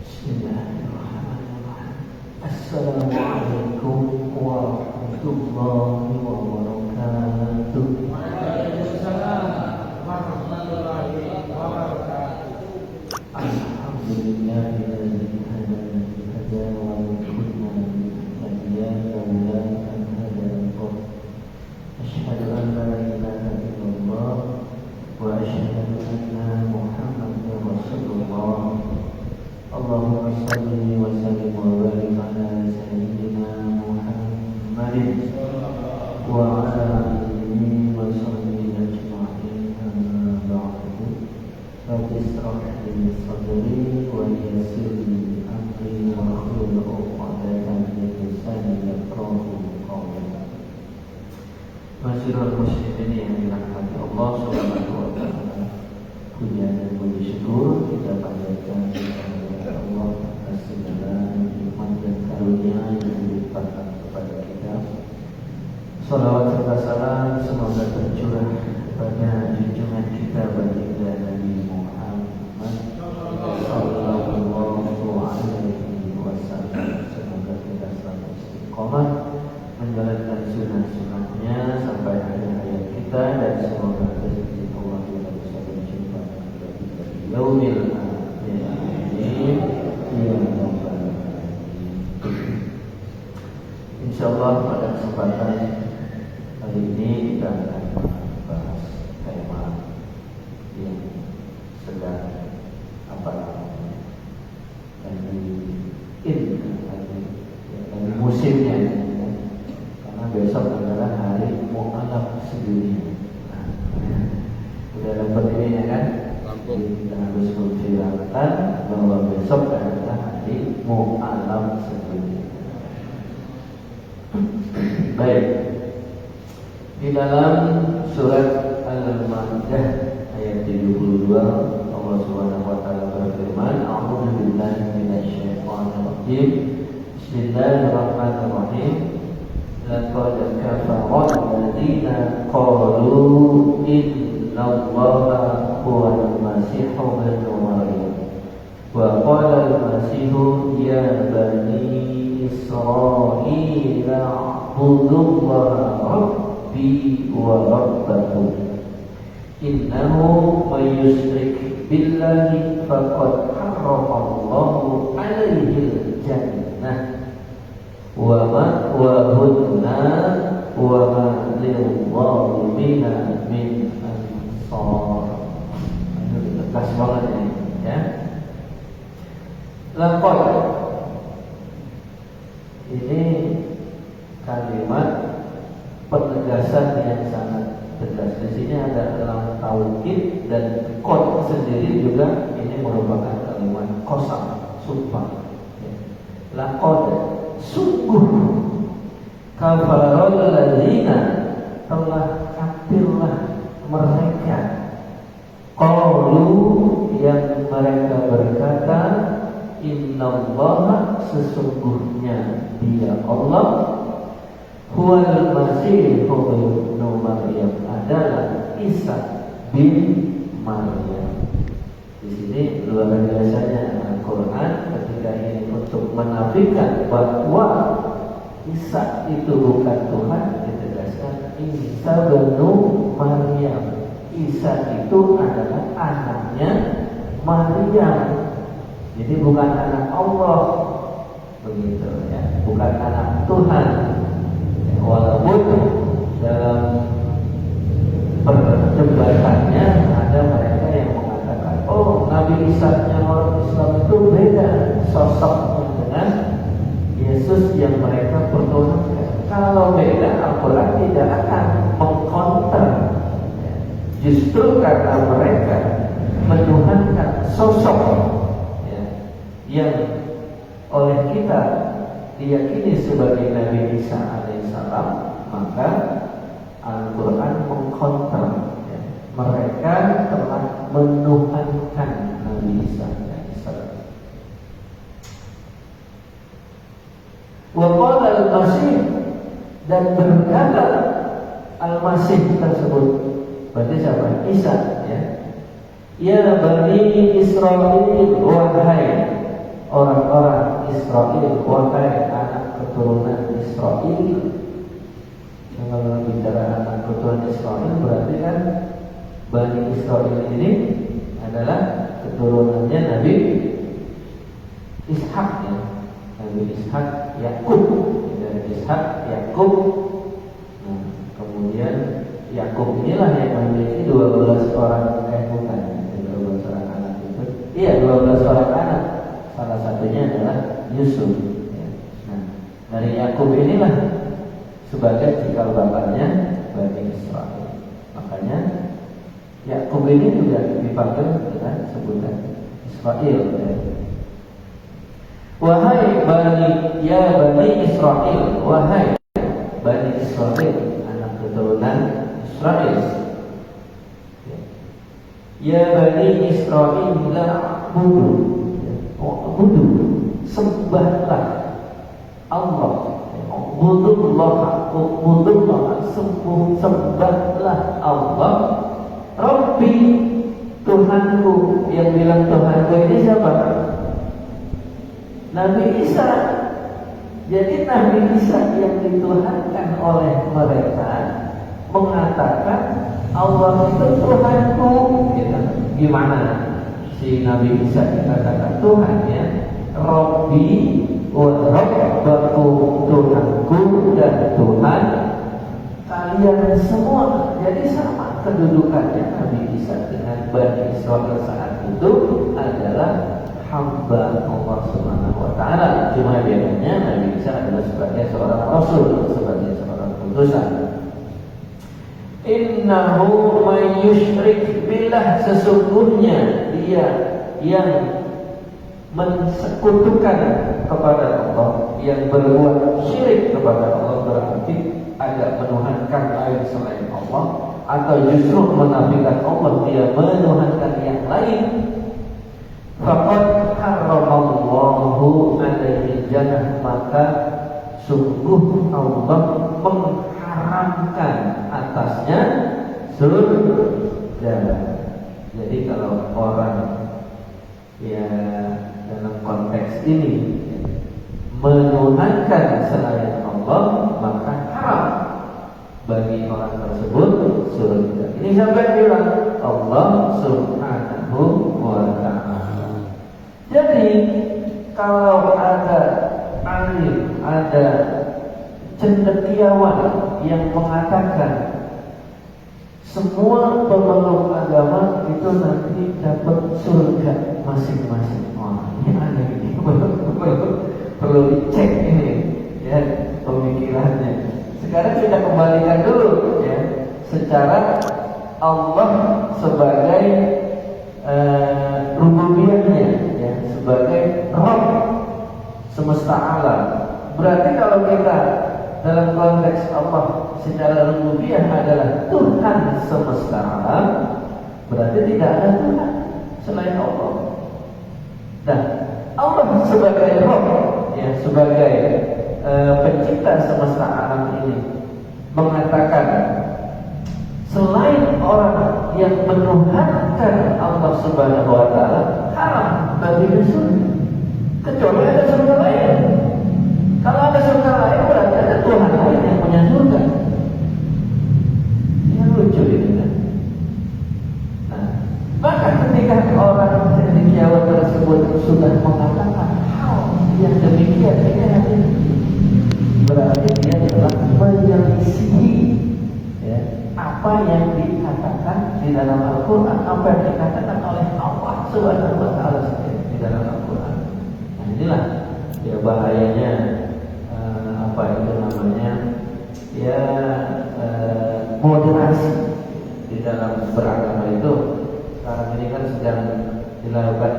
Bismillahirrahmanirrahim. Assalamualaikum warahmatullahi wabarakatuh. Waalaikumsalam warahmatullahi wabarakatuh. Alhamdulillahilladzi hadana wa ma kunna linahtadiya laula an hadana Allah. Asyhadu an la ilaha illallah wa asyhadu anna Muhammadar Rasulullah. Allahumma salli wa sallim wa barik ala sayyidina Muhammadin wa ala alihi wa sahbihi ajma'in. Amma ba'du. Rabbi ishrah li sadri wa yassir li amri wa hlul 'uqdatam min lisani yafqahu qawli. Masyarul muslimin yang dirahmati Allah Subhanahu wa taala. Puja dan puji syukur kita panjatkan kepada Allah atas segala nikmat dan karunia yang dilimpahkan kepada kita. Salawat serta salam semoga tercurah kepada junjungan kita baginda Nabi Muhammad sallallahu alaihi wasallam. Semoga kita selalu istiqomah menjalankan sunnah-sunnahnya sampai akhir hayat kita, dan semoga rezeki Allah kita bisa berjumpa di yaumil akhir. Insyaallah pada kesempatan hari ini kita akan membahas tema yang sedang lagi musimnya, ya. Karena besok adalah hari mu'alaf sedunia. Udah dapat ini ya kan? Kita harus memfirmankan bahwa besok adalah hari mu'alaf sedunia. Baik. Di dalam surat Al-Maidah ayat 72 Allah Subhanahu wa taala berfirman, A'udzu billahi minasyaitonir rajim. Bismillahirrahmanirrahim. Laqad kafara alladziina qalu innallaha huwal masiihu ibnu Maryam. Wa qala al-masiihu ya bani Israila a'budullaha rabbi wa rabbakum. Innahu may yusyrik billahi faqad harramallahu 'alaihi al-jannah wa ma'wahu an-nar wa ma lil-zalimina min ansar. Ini tegas banget ini, ya. Laqad, ini kalimat penegasan yang sangat tegas. Di sini ada dalam taukid, dan qad sendiri juga ini merupakan kalimat qasam, sumpah. Laqad, sungguh, kafarul ladzina, telah kafirlah mereka, qalu, yang mereka berkata, innallaha, sesungguhnya dia Allah, huwal masiihu ibnu Maryam, adalah Isa bin Maryam. Di sini luar biasanya Al-Quran ketika ini untuk menafikan bahwa Isa itu bukan Tuhan, ditegaskan Isa bin Maryam. Isa itu adalah anaknya Maryam. Jadi bukan anak Allah, begitu ya, bukan anak Tuhan. Walaupun dalam perdebatannya ada mereka yang mengatakan, oh, Nabi Isa-nya orang Islam itu beda sosoknya dengan Yesus yang mereka pertuhankan. Kalau beda, Al-Quran tidak akan mengkonter. Justru karena mereka menuhankan sosok yang oleh kita diyakini sebagai Nabi Isa alaihissalam, maka Al-Quran mengkonter, ya. Mereka telah menuhankan Nabi Isa alaihissalam. Wa qala al-Masih, dan berkata Al-Masih tersebut, berarti siapa? Isa, ya. Ya Bani Israil, wahai Israil, wahai anak keturunan Israil. Kalau bicara anak keturunan Israil berarti kan Bani Israil ini adalah keturunannya Nabi Ishak ya. Nabi Ishak Yakub, dari Ishak Yakub. Nah, kemudian Yakub inilah yang memiliki 12 orang 12 orang anak itu. Iya, 12 orang anak. Salah satunya adalah Yusuf ya. Nah, dari Yakub inilah sebagai cikal bakalnya Bani Israil. Makanya Yakub ini juga dipanggil dengan sebutan Israel ya. Wahai Bani Israel, wahai Bani Israel, anak keturunan Israel. Ya Bani Israel, budu, sembahlah Allah. Budullah, sembahlah Allah. Rabbi, Tuhanku. Yang bilang Tuhanku ini siapa? Nabi Isa. Jadi Nabi Isa yang dituhankan oleh mereka mengatakan Allah itu Tuhanku. Gitu. Gimana si Nabi Isa dikatakan Tuhannya? Rabbi wa Rabbaku, Tuhanku dan Tuhan kalian semua. Jadi sama kedudukannya Nabi Isa dengan Bani Israil saat itu adalah hamba Allah Subhanahu wa taala. Cuma bedanya Nabi Isa adalah sebagai seorang rasul, sebagai seorang utusan. Innahu may yusyrik billah, sesungguhnya dia yang mensekutukan kepada Allah, yang berbuat syirik kepada Allah, berarti ada menuhankan lain selain Allah, atau justru menafikan Allah, dia menuhankan yang lain. Faqad harramallahu alaihi jannah, maka sungguh Allah mengharamkan atasnya surga. Jadi kalau orang ya dalam konteks ini menuhankan selain Allah, maka haram bagi orang tersebut surga. Ini sampai bilang Allah Subhanahu wa ta'ala. Jadi kalau ada alim, ada cendekiawan yang mengatakan semua pemeluk agama itu nanti dapat surga masing-masing. Wah, ini aneh, ini perlu dicek ini ya pemikirannya. Sekarang kita kembalikan dulu ya, secara Allah sebagai rububiyahnya ya, sebagai Rabb semesta alam. Berarti kalau kita dalam konteks Allah secara rububiyah adalah Tuhan semesta alam, berarti tidak ada Tuhan selain Allah. Dan Allah sebagai Rabb ya, sebagai pencipta semesta alam ini mengatakan selain orang yang menuhankan Allah Subhanahu wa ta'ala haram bagi surga, kecuali ada surga lain. Kalau ada surga lain berarti ada Tuhan lain yang punya surga. Ini lucu ini kan. Nah, maka ketika orang cendekiawan tersebut sudah mengatakan hal yang demikian, ini berarti dia telah menyelisihi ya, apa yang dikatakan di dalam Al-Quran, apa yang dikatakan oleh Allah Subhanahu wa ta'ala di dalam Al-Quran. Nah, inilah ya bahayanya apa itu namanya ya moderasi di dalam beragama itu. Sekarang ini kan sedang dilakukan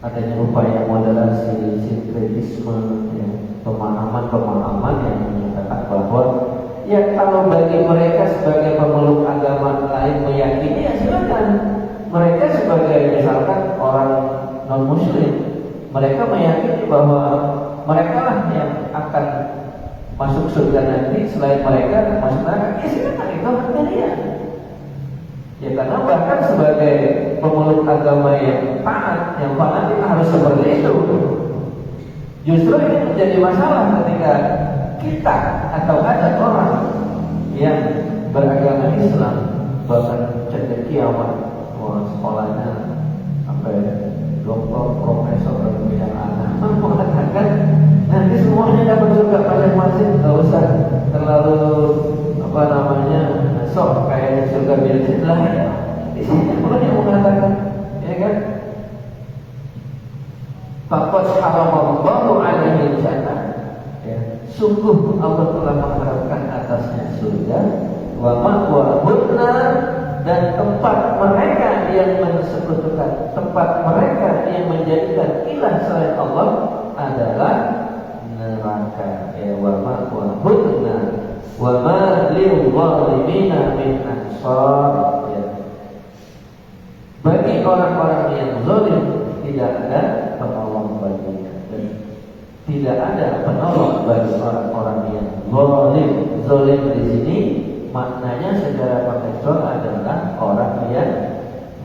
adanya upaya moderasi, sinkretisme ya, pemahaman yang menyatakan bahwa ya kalau bagi mereka sebagai pemeluk agama lain meyakini ya silakan. Mereka sebagai misalkan orang non muslim, mereka meyakini bahwa mereka lah yang akan masuk surga nanti, selain mereka masuk neraka. Ya silakan, itu haknya dia. Ya karena bahkan sebagai pemeluk agama yang taat, yang fanatik harus seperti itu. Justru ini menjadi masalah ketika kita atau ada orang yang beragama Islam bahkan cendekiawan, sekolahnya sampai doktor, profesor dalam bidang agama, mengatakan nanti semuanya dapat surga masing-masing, nggak usah terlalu sok kayak surga Bill lah. Di sini orang yang mengatakan, ya kan? Faqad haramallahu alaihi jannah. Ya, sungguh Allah telah mengharapkan atasnya surga, wa ma'wahun nar, dan tempat mereka yang mensekutukan, tempat mereka yang menjadikan ilah selain Allah adalah neraka. Ya, wa ma'wahun nar, wa ma lil zalimina min ansar. Ya. Bagi orang-orang yang zalim tidak ada penolong baginya, dan tidak ada penolong bagi orang-orang yang zalim. Zalim di sini maknanya secara kontekstual adalah orang yang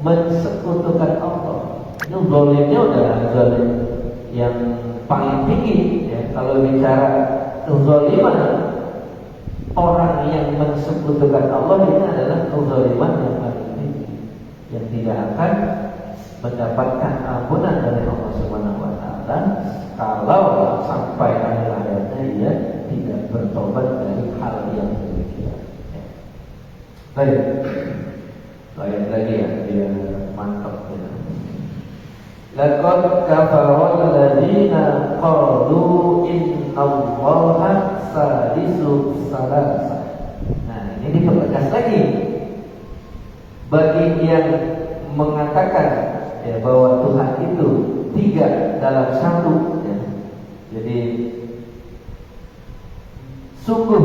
mensekutukan Allah. Itu zalimnya udah zalim yang paling tinggi. Ya. Kalau bicara kezaliman orang yang mensekutukan Allah, ini adalah kezaliman yang paling tinggi, yang tidak akan mendapatkan ampunan dari Allah Subhanahu wa taala kalau sampai akhir hayatnya dia tidak bertobat dari hal yang demikian. Baik. Ayat lagi ya, biar mantap ya. Laqad kafara alladziina qalu innallaha salisu salasa. Nah, ini dipertegas lagi bagi yang mengatakan ya, bahwa Tuhan itu tiga dalam satu. Ya. Jadi sungguh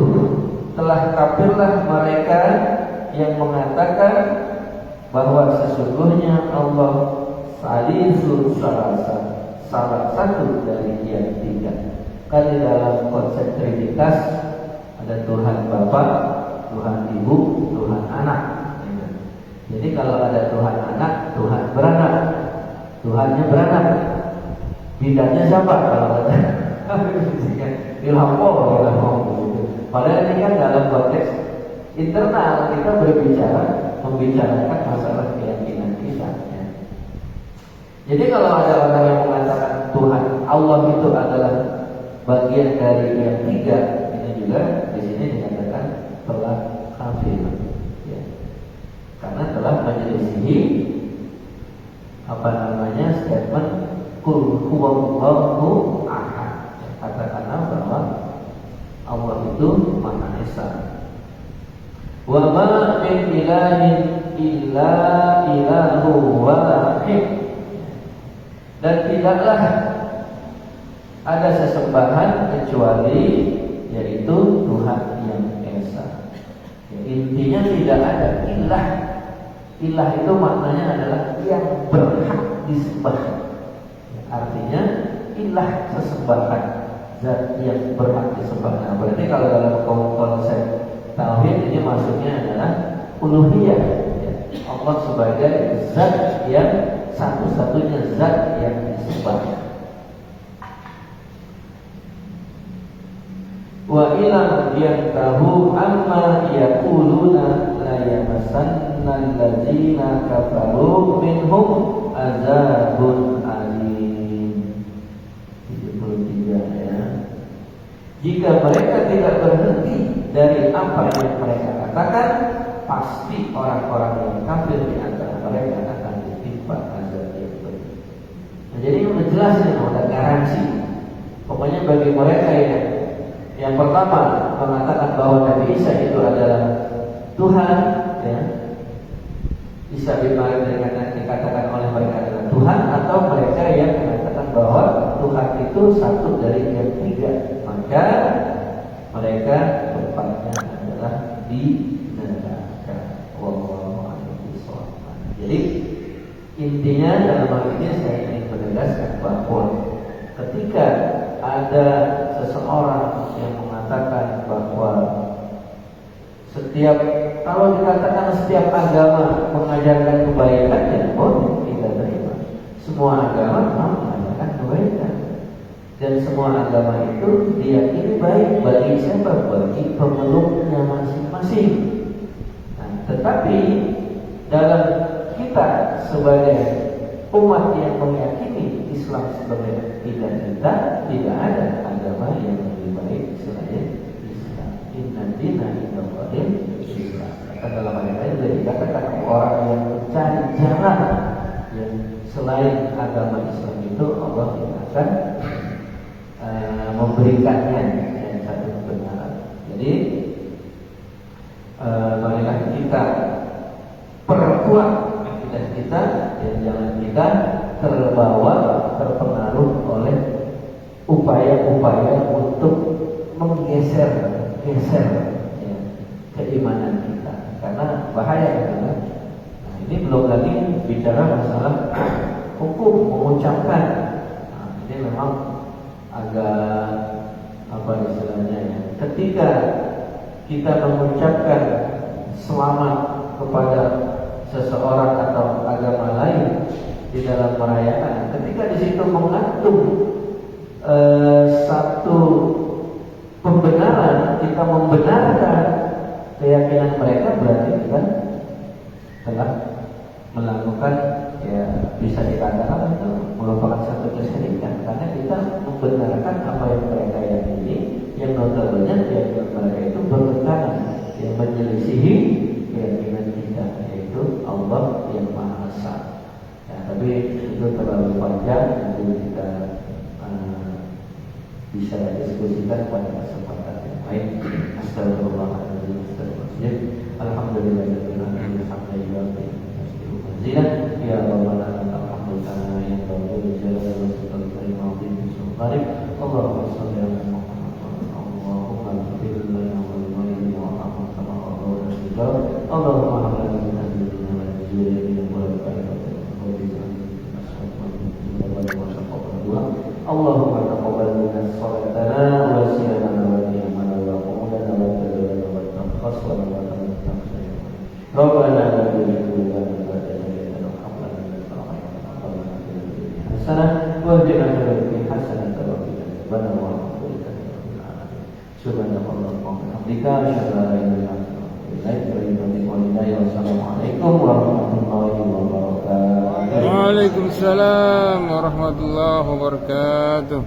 telah kafirlah mereka yang mengatakan bahwa sesungguhnya Allah salisul salasa, salah satu dari yang tiga. Kan di dalam konsep Trinitas ada Tuhan Bapa, Tuhan Ibu, Tuhan Anak. Jadi kalau ada Tuhan Anak, Tuhan beranak, Tuhannya beranak. Bidanya siapa kalau ada? Dilampau gitu. Padahal ini kan dalam konteks internal kita berbicara, membicarakan masalah keyakinan kita. Ya. Jadi kalau ada orang yang mengatakan Tuhan Allah itu adalah bagian dari yang tiga, ini juga di sini dikatakan telah kafir. Ya. Karena telah menyelisihi statement qul huwallahu ahad. Katakanlah bahwa Allah itu Maha Esa. Wa ma min ilahin illa ilahu wahid. Dan tidaklah ada sesembahan kecuali yaitu Tuhan yang Esa. Ya, intinya tidak ada ilah. Ilah itu maknanya adalah yang berhak disembah. Ya, artinya ilah sesembahan, zat yang berhak disembah. Nah, berarti kalau dalam konsep tauhid ini maksudnya adalah uluhiyah. Ya, Allah sebagai zat yang satu-satunya zat yang disembah. Wa ilam yantahu amma yaquluna la yamassanna allazina kafaru minhum azabun alim. 73 ya. Jika mereka tidak berhenti dari apa yang mereka katakan, pasti orang-orang yang kafir di antara mereka akan ditimpa azab yang pedih. Nah, jadi udah jelas nih, ada garansi. Pokoknya bagi mereka yang pertama mengatakan bahwa Nabi Isa itu adalah Tuhan, ya. Isa bin Maryam dikatakan oleh mereka adalah Tuhan, atau mereka yang mengatakan bahwa Tuhan itu satu dari yang tiga, maka mereka tempatnya adalah di neraka. Wallahu a'lam bishawab. Jadi intinya dalam hal ini saya ingin menegaskan bahwa ketika ada seseorang yang mengatakan bahwa kalau dikatakan setiap agama mengajarkan kebaikan, ya boleh kita terima. Semua agama memang mengajarkan kebaikan, dan semua semua agama itu diyakini baik bagi siapa? Bagi pemeluknya masing-masing. Nah, tetapi dalam kita sebagai umat yang meyakini Islam sebagai kita tidak ada agama yang lebih baik selain Islam. Inna dina indallahil Islam. Kata dalam ayat lain juga dikatakan orang yang mencari jalan yang selain agama Islam itu Allah akan memberikannya yang satu kebenaran. Jadi marilah kita perkuat akidah kita dan jangan kita terbawa terpengaruh oleh upaya-upaya untuk menggeser ya, keimanan kita, karena bahaya kan. Nah, ini belum lagi bicara masalah hukum mengucapkan. Nah, ini memang agak apa istilahnya ya. Ketika kita mengucapkan selamat kepada seseorang atau agama lain di dalam perayaan, ketika di situ mengandung satu pembenaran, kita membenarkan keyakinan mereka, berarti kita telah melakukan ya bisa dikatakan itu merupakan satu kesyirikan, karena kita membenarkan apa yang mereka yakini, yang notabene keyakinan mereka itu bertentangan, yang menyelisihi keyakinan kita, yaitu Allah yang Maha Esa. Ya, tapi itu terlalu panjang, nanti kita bisa diskusikan pada kesempatan yang lain. Astagfirullahaladzim, astagfirullahaladzim. Alhamdulillahirabbil alamin, hamdalillah. Ya Rabbana alhamdulillah ya Rabbul jalali wal ikram wa sultani. Allahumma shalli ala Muhammad Allahumma ighfir lana wa li Muhammad kama ghafarta lana. Allahumma hab lana min azwajina wa dhurriyyatina qurrata a'yun. Allahumma taqabbal minna salatana wa siyamana wa qiyamana wa qudana wa tadallana wa taqassana wa taqassana. Rabbana la tuzigh qulubana ba'da idh hadaytana wa hab lana min ladunka hasanah wa qina hasanah wa qina adzaban nar. Subhanallah wa bihamdika asyhadu an la ilaha illa anta Assalamualaikum warahmatullahi wabarakatuh. Waalaikumsalam warahmatullahi wabarakatuh.